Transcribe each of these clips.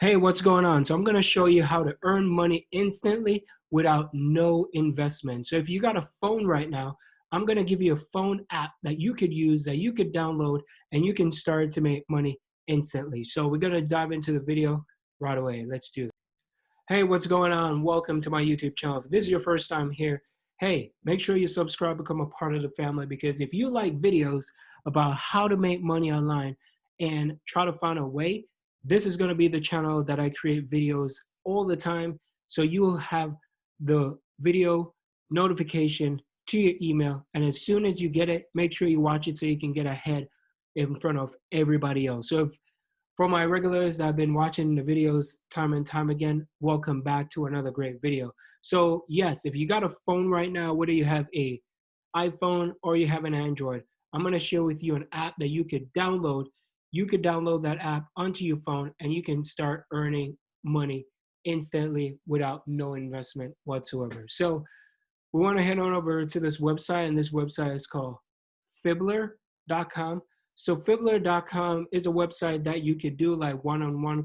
Hey, what's going on? So I'm going to show you how to earn money instantly without no investment. So if you got a phone right now, I'm going to give you a phone app that you could use, that you could download, and you can start to make money instantly. So we're going to dive into the video right away. Let's do it. Hey, what's going on? Welcome to my YouTube channel. If this is your first time here, hey, make sure you subscribe, become a part of the family, because if you like videos about how to make money online and try to find a way, this is going to be the channel that I create videos all the time. So you will have the video notification to your email. And as soon as you get it, make sure you watch it so you can get ahead in front of everybody else. So if for my regulars that have been watching the videos time and time again, welcome back to another great video. So yes, if you got a phone right now, whether you have a iPhone or you have an Android, I'm going to share with you an app that you could download. You could download that app onto your phone and you can start earning money instantly without no investment whatsoever. So we want to head on over to this website, and this website is called Fibular.com. So Fibular.com is a website that you could do like one-on-one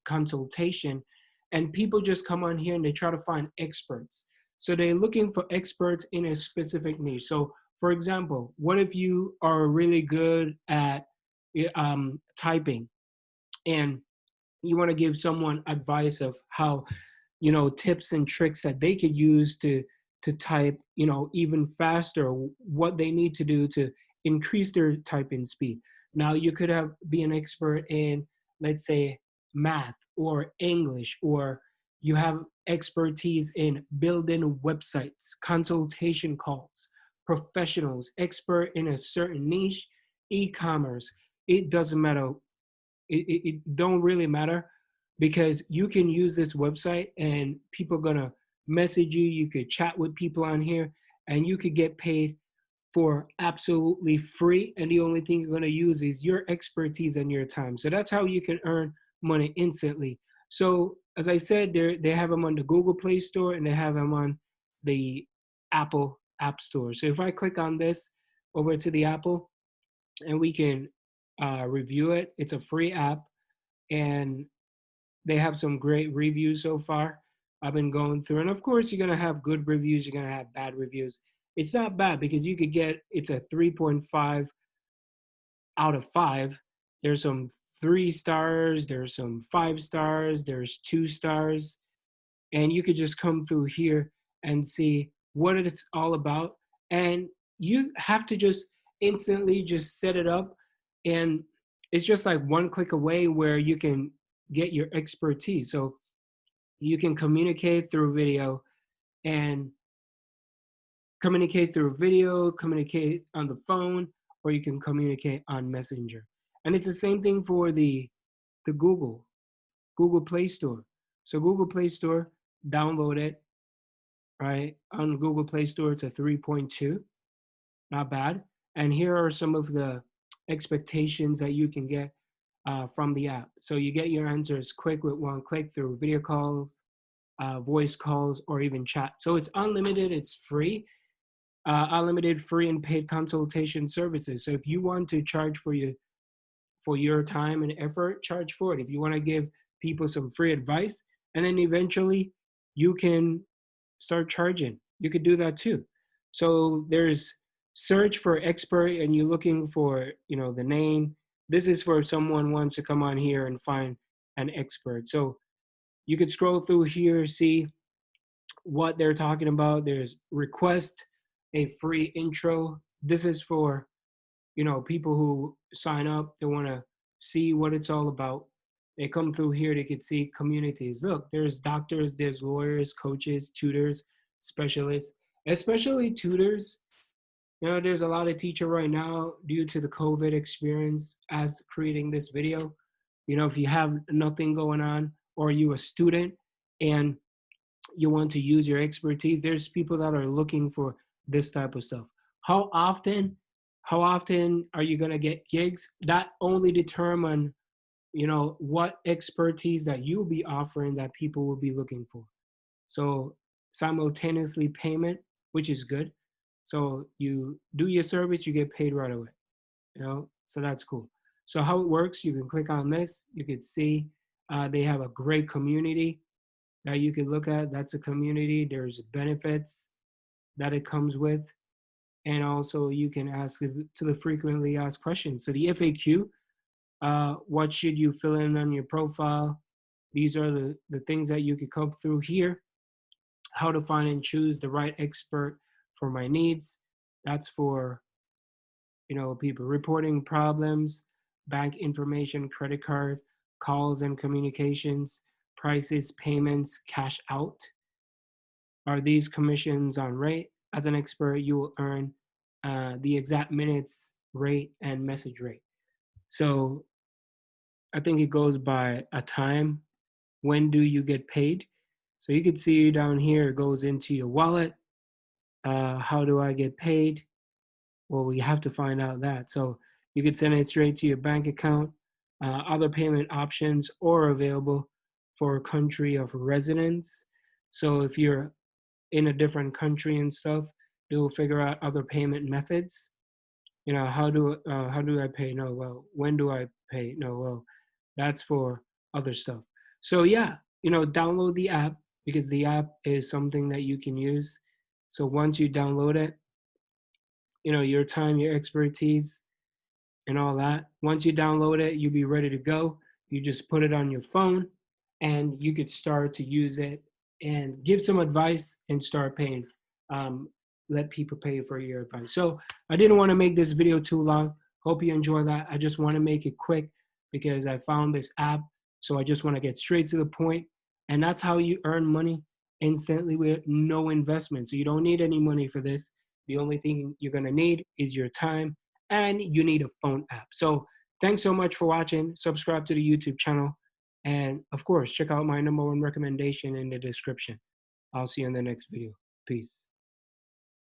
consultation, and people just come on here and they try to find experts. So they're looking for experts in a specific niche. So for example, what if you are really good at typing and you want to give someone advice of how, tips and tricks that they could use to type, even faster, what they need to do to increase their typing speed. Now you could be an expert in, let's say, math or English, or you have expertise in building websites, consultation calls, professionals, expert in a certain niche, e-commerce. It doesn't matter. It don't really matter, because you can use this website and people are gonna message you. You could chat with people on here and you could get paid for absolutely free. And the only thing you're gonna use is your expertise and your time. So that's how you can earn money instantly. So as I said, they have them on the Google Play Store and they have them on the Apple App Store. So if I click on this over to the Apple, and we can review it. It's a free app, and they have some great reviews so far. I've been going through, and of course, you're gonna have good reviews. You're gonna have bad reviews. It's not bad because you could get, it's a 3.5 out of 5. There's some 3 stars. There's some 5 stars. There's 2 stars, and you could just come through here and see what it's all about. And you have to just instantly just set it up, and it's just like one click away where you can get your expertise. So you can communicate through video, and communicate on the phone, or you can communicate on Messenger. And it's the same thing for the Google Play Store. So Google Play Store, download it, right? On Google Play Store, it's a 3.2, not bad. And here are some of the expectations that you can get from the app. So you get your answers quick with one click through video calls, voice calls, or even chat. So it's unlimited, it's free, unlimited free and paid consultation services. So if you want to charge for your time and effort, charge for it. If you want to give people some free advice, and then eventually you can start charging, you could do that too. So there's search for expert, and you're looking for, the name. This is for if someone wants to come on here and find an expert. So you could scroll through here, see what they're talking about. There's request a free intro. This is for, people who sign up, they want to see what it's all about. They come through here, they could see communities. Look, there's doctors, there's lawyers, coaches, tutors, specialists, especially tutors. There's a lot of teacher right now due to the COVID experience as creating this video. If you have nothing going on, or you a student and you want to use your expertise, there's people that are looking for this type of stuff. How often are you going to get gigs? That only determine, what expertise that you'll be offering that people will be looking for. So simultaneously payment, which is good. So you do your service, you get paid right away, so that's cool. So how it works, you can click on this, you can see They have a great community that you can look at. That's a community. There's benefits that it comes with. And also you can ask to the frequently asked questions. So the FAQ, what should you fill in on your profile? These are the things that you could come through here. How to find and choose the right expert for my needs. That's for, people reporting problems, bank information, credit card, calls and communications, prices, payments, cash out. Are these commissions on rate? As an expert, you will earn the exact minutes rate and message rate. So I think it goes by a time. When do you get paid? So you can see down here, it goes into your wallet. How do I get paid? Well, we have to find out that. So you could send it straight to your bank account. Other payment options are available for a country of residence. So if you're in a different country and stuff, they'll figure out other payment methods. How do I pay? No, well, when do I pay? No, well, that's for other stuff. So yeah, download the app, because the app is something that you can use. So once you download it, your time, your expertise, and all that. Once you download it, you'll be ready to go. You just put it on your phone and you could start to use it and give some advice and start paying. Let people pay for your advice. So I didn't want to make this video too long. Hope you enjoy that. I just want to make it quick because I found this app. So I just want to get straight to the point. And that's how you earn money instantly with no investment. So you don't need any money for this. The only thing you're going to need is your time, and you need a phone app. So thanks so much for watching. Subscribe to the YouTube channel. And of course, check out my #1 recommendation in the description. I'll see you in the next video. Peace.